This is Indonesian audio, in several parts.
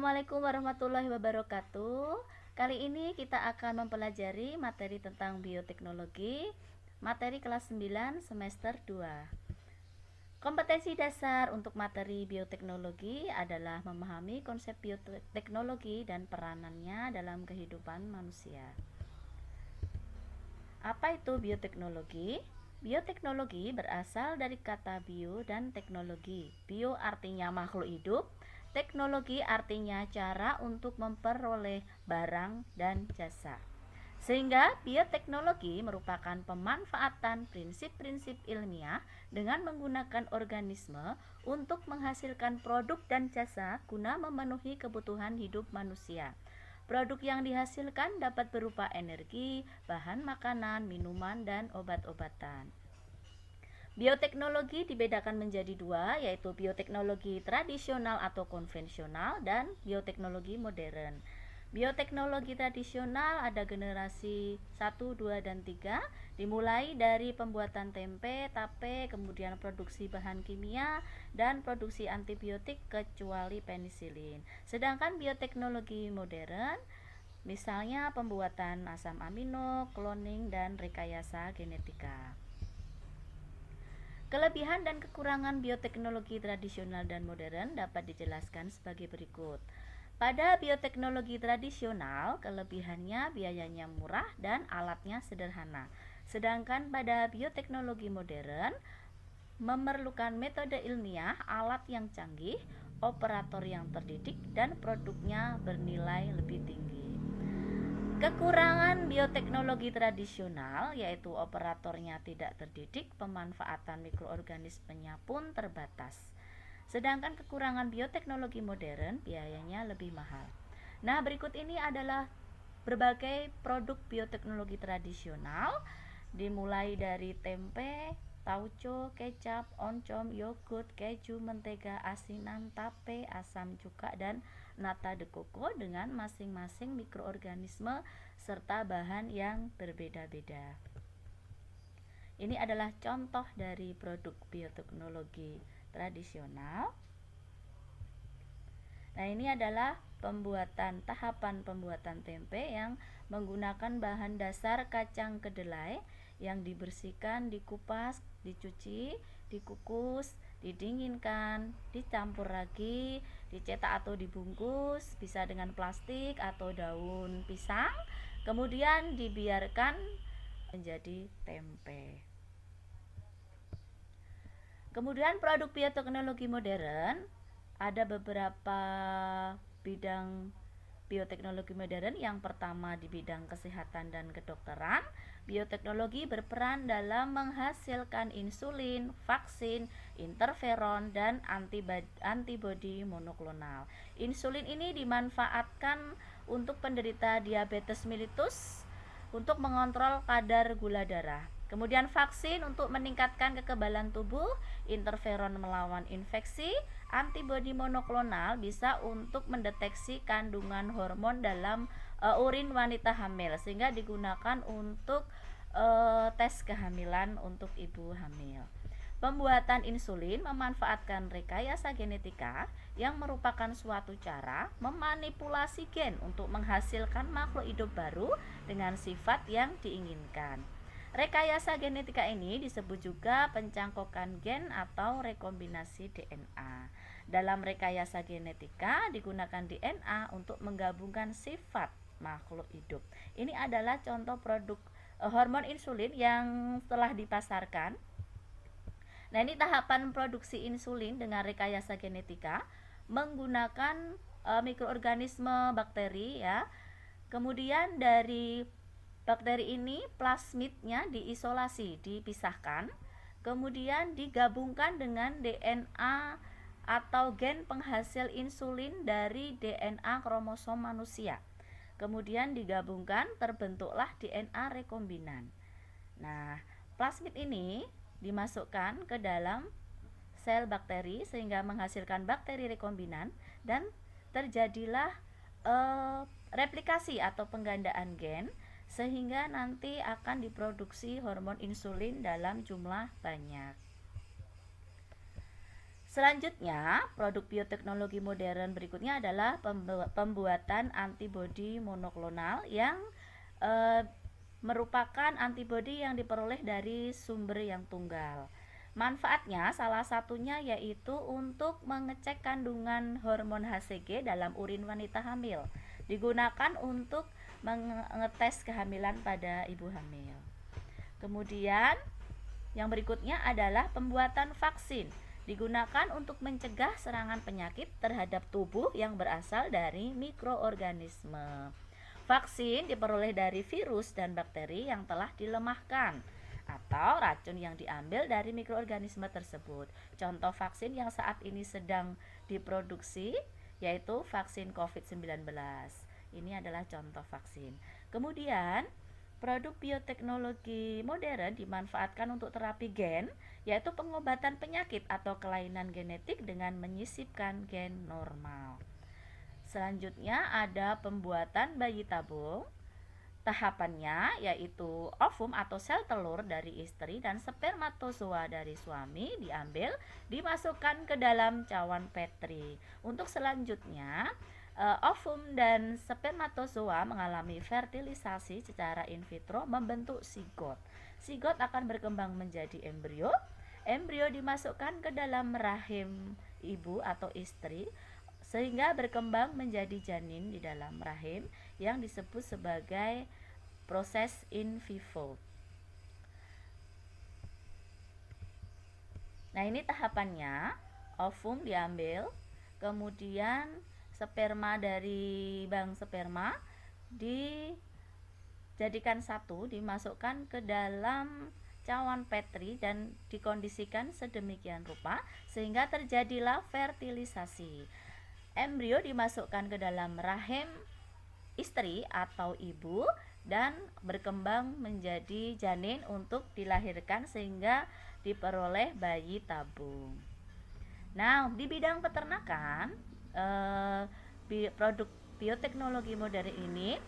Assalamualaikum warahmatullahi wabarakatuh. Kali ini kita akan mempelajari materi tentang bioteknologi, materi kelas 9 semester 2. Kompetensi dasar untuk materi bioteknologi adalah memahami konsep bioteknologi dan peranannya dalam kehidupan manusia. Apa itu bioteknologi? Bioteknologi berasal dari kata bio dan teknologi. Bio artinya makhluk hidup, teknologi artinya cara untuk memperoleh barang dan jasa. Sehingga bioteknologi merupakan pemanfaatan prinsip-prinsip ilmiah dengan menggunakan organisme untuk menghasilkan produk dan jasa guna memenuhi kebutuhan hidup manusia. Produk yang dihasilkan dapat berupa energi, bahan makanan, minuman, dan obat-obatan. Bioteknologi dibedakan menjadi dua, yaitu bioteknologi tradisional atau konvensional dan bioteknologi modern. Bioteknologi tradisional ada generasi 1, 2, dan 3, dimulai dari pembuatan tempe, tape, kemudian produksi bahan kimia, dan produksi antibiotik kecuali penisilin. Sedangkan bioteknologi modern, misalnya pembuatan asam amino, cloning, dan rekayasa genetika. Kelebihan dan kekurangan bioteknologi tradisional dan modern dapat dijelaskan sebagai berikut. Pada bioteknologi tradisional, kelebihannya biayanya murah dan alatnya sederhana. Sedangkan pada bioteknologi modern, memerlukan metode ilmiah, alat yang canggih, operator yang terdidik, dan produknya bernilai lebih tinggi. Kekurangan bioteknologi tradisional yaitu operatornya tidak terdidik, pemanfaatan mikroorganismenya pun terbatas. Sedangkan kekurangan bioteknologi modern biayanya lebih mahal. Nah, berikut ini adalah berbagai produk bioteknologi tradisional, dimulai dari tempe, tauco, kecap, oncom, yogurt, keju, mentega, asinan, tape, asam cuka, dan nata de coco dengan masing-masing mikroorganisme serta bahan yang berbeda-beda. Ini adalah contoh dari produk bioteknologi tradisional. Nah, ini adalah tahapan pembuatan tempe yang menggunakan bahan dasar kacang kedelai yang dibersihkan, dikupas, dicuci, dikukus, didinginkan, dicampur lagi, dicetak atau dibungkus, bisa dengan plastik atau daun pisang, kemudian dibiarkan menjadi tempe. Kemudian produk bioteknologi modern, ada beberapa bidang bioteknologi modern. Yang pertama di bidang kesehatan dan kedokteran, bioteknologi berperan dalam menghasilkan insulin, vaksin, interferon, dan antibodi monoklonal. Insulin ini dimanfaatkan untuk penderita diabetes mellitus untuk mengontrol kadar gula darah. Kemudian vaksin untuk meningkatkan kekebalan tubuh, interferon melawan infeksi, antibodi monoklonal bisa untuk mendeteksi kandungan hormon dalam urin wanita hamil sehingga digunakan untuk tes kehamilan untuk ibu hamil. Pembuatan insulin memanfaatkan rekayasa genetika yang merupakan suatu cara memanipulasi gen untuk menghasilkan makhluk hidup baru dengan sifat yang diinginkan. Rekayasa genetika ini disebut juga pencangkokan gen atau rekombinasi DNA. Dalam rekayasa genetika digunakan DNA untuk menggabungkan sifat makhluk hidup. Ini adalah contoh produk hormon insulin yang telah dipasarkan. Nah, ini tahapan produksi insulin dengan rekayasa genetika menggunakan mikroorganisme bakteri ya. Kemudian dari bakteri ini plasmidnya diisolasi, dipisahkan, kemudian digabungkan dengan DNA atau gen penghasil insulin dari DNA kromosom manusia. Kemudian digabungkan, terbentuklah DNA rekombinan. Nah, plasmid ini dimasukkan ke dalam sel bakteri sehingga menghasilkan bakteri rekombinan dan terjadilah replikasi atau penggandaan gen sehingga nanti akan diproduksi hormon insulin dalam jumlah banyak. Selanjutnya, produk bioteknologi modern berikutnya adalah pembuatan antibodi monoklonal yang merupakan antibodi yang diperoleh dari sumber yang tunggal. Manfaatnya salah satunya yaitu untuk mengecek kandungan hormon HCG dalam urin wanita hamil. Digunakan untuk mengetes kehamilan pada ibu hamil. Kemudian yang berikutnya adalah pembuatan vaksin. Digunakan untuk mencegah serangan penyakit terhadap tubuh yang berasal dari mikroorganisme. Vaksin diperoleh dari virus dan bakteri yang telah dilemahkan atau racun yang diambil dari mikroorganisme tersebut. Contoh vaksin yang saat ini sedang diproduksi yaitu vaksin COVID-19. Ini adalah contoh vaksin. Kemudian produk bioteknologi modern dimanfaatkan untuk terapi gen, yaitu pengobatan penyakit atau kelainan genetik dengan menyisipkan gen normal. Selanjutnya ada pembuatan bayi tabung. Tahapannya yaitu ovum atau sel telur dari istri dan spermatozoa dari suami diambil, dimasukkan ke dalam cawan Petri. Untuk selanjutnya ovum dan spermatozoa mengalami fertilisasi secara in vitro membentuk zigot. Zigot akan berkembang menjadi embrio. Embrio dimasukkan ke dalam rahim ibu atau istri sehingga berkembang menjadi janin di dalam rahim yang disebut sebagai proses in vivo. Nah, ini tahapannya. Ovum diambil, kemudian sperma dari bank sperma dijadikan satu, dimasukkan ke dalam cawan Petri dan dikondisikan sedemikian rupa sehingga terjadilah fertilisasi. Embrio dimasukkan ke dalam rahim istri atau ibu dan berkembang menjadi janin untuk dilahirkan sehingga diperoleh bayi tabung. Nah, di bidang peternakan, produk bioteknologi modern ini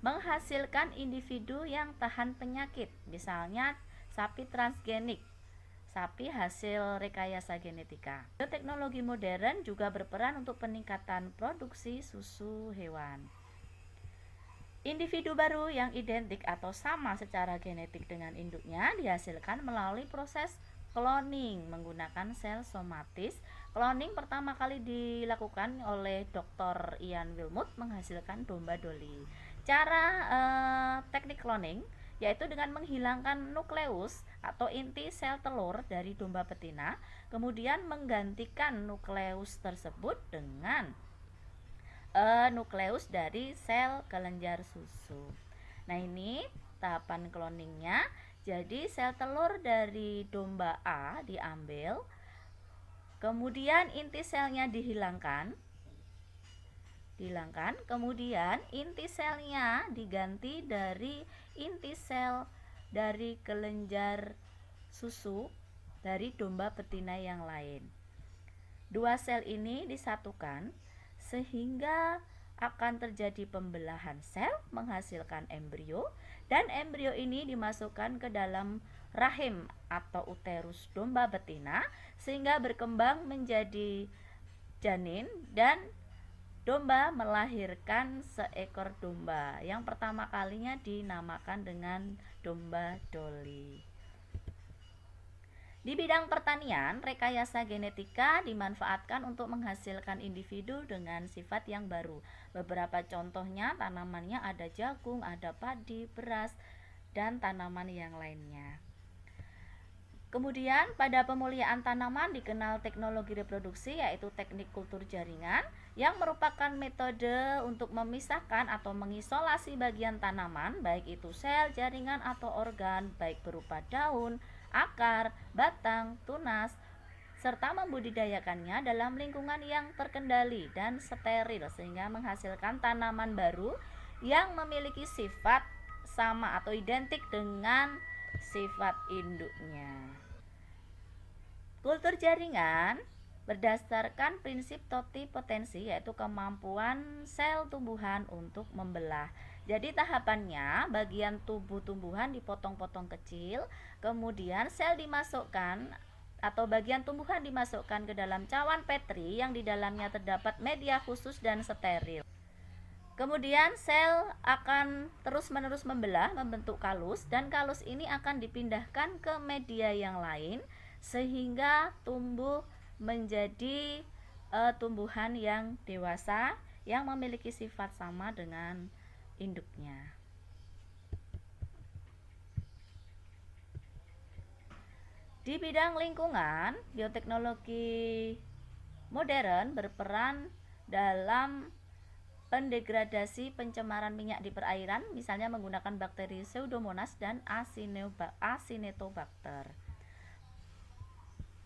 menghasilkan individu yang tahan penyakit, misalnya sapi transgenik, sapi hasil rekayasa genetika. Bioteknologi modern juga berperan untuk peningkatan produksi susu hewan. Individu baru yang identik atau sama secara genetik dengan induknya dihasilkan melalui proses cloning menggunakan sel somatis. Cloning pertama kali dilakukan oleh Dr. Ian Wilmut menghasilkan domba Dolly. Cara teknik cloning yaitu dengan menghilangkan nukleus atau inti sel telur dari domba betina, kemudian menggantikan nukleus tersebut dengan nukleus dari sel kelenjar susu. Nah, ini tahapan cloningnya. Jadi sel telur dari domba A diambil, kemudian inti selnya dihilangkan, kemudian inti selnya diganti dari inti sel dari kelenjar susu dari domba betina yang lain. Dua sel ini disatukan sehingga akan terjadi pembelahan sel menghasilkan embrio, dan embrio ini dimasukkan ke dalam rahim atau uterus domba betina sehingga berkembang menjadi janin dan domba melahirkan seekor domba yang pertama kalinya dinamakan dengan domba Dolly. Di bidang pertanian, rekayasa genetika dimanfaatkan untuk menghasilkan individu dengan sifat yang baru. Beberapa contohnya tanamannya ada jagung, ada padi, beras, dan tanaman yang lainnya. Kemudian pada pemuliaan tanaman dikenal teknologi reproduksi yaitu teknik kultur jaringan yang merupakan metode untuk memisahkan atau mengisolasi bagian tanaman baik itu sel, jaringan atau organ baik berupa daun, akar, batang, tunas, serta membudidayakannya dalam lingkungan yang terkendali dan steril sehingga menghasilkan tanaman baru yang memiliki sifat sama atau identik dengan sifat induknya. Kultur jaringan berdasarkan prinsip totipotensi yaitu kemampuan sel tumbuhan untuk membelah. Jadi tahapannya bagian tubuh tumbuhan dipotong-potong kecil, kemudian sel dimasukkan atau bagian tumbuhan dimasukkan ke dalam cawan Petri yang di dalamnya terdapat media khusus dan steril. Kemudian sel akan terus-menerus membelah, membentuk kalus, dan kalus ini akan dipindahkan ke media yang lain sehingga tumbuh menjadi tumbuhan yang dewasa yang memiliki sifat sama dengan induknya. Di bidang lingkungan, bioteknologi modern berperan dalam pendegradasi pencemaran minyak di perairan, misalnya menggunakan bakteri Pseudomonas dan Acinetobacter.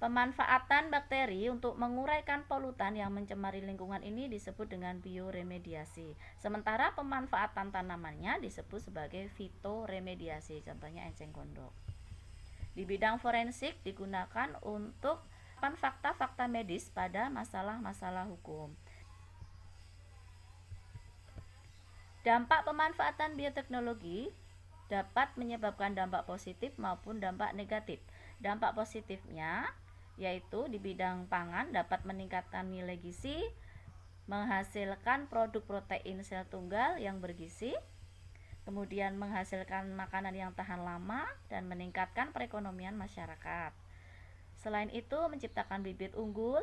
Pemanfaatan bakteri untuk menguraikan polutan yang mencemari lingkungan ini disebut dengan bioremediasi. Sementara pemanfaatan tanamannya disebut sebagai fitoremediasi, contohnya enceng gondok. Di bidang forensik digunakan untuk fakta-fakta medis pada masalah-masalah hukum. Dampak pemanfaatan bioteknologi dapat menyebabkan dampak positif maupun dampak negatif. Dampak positifnya yaitu di bidang pangan dapat meningkatkan nilai gizi, menghasilkan produk protein sel tunggal yang bergizi, kemudian menghasilkan makanan yang tahan lama dan meningkatkan perekonomian masyarakat. Selain itu, menciptakan bibit unggul,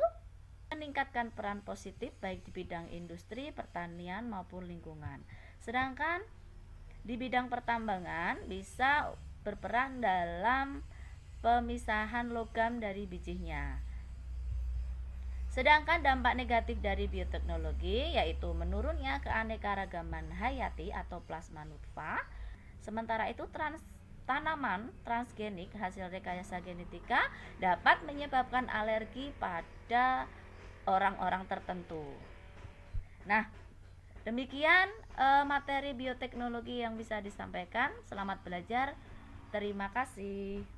meningkatkan peran positif baik di bidang industri, pertanian maupun lingkungan. Sedangkan di bidang pertambangan bisa berperan dalam pemisahan logam dari bijinya. Sedangkan dampak negatif dari bioteknologi yaitu menurunnya keanekaragaman hayati atau plasma nutfah. Sementara itu tanaman transgenik hasil rekayasa genetika dapat menyebabkan alergi pada orang-orang tertentu. Nah, demikian materi bioteknologi yang bisa disampaikan. Selamat belajar. Terima kasih.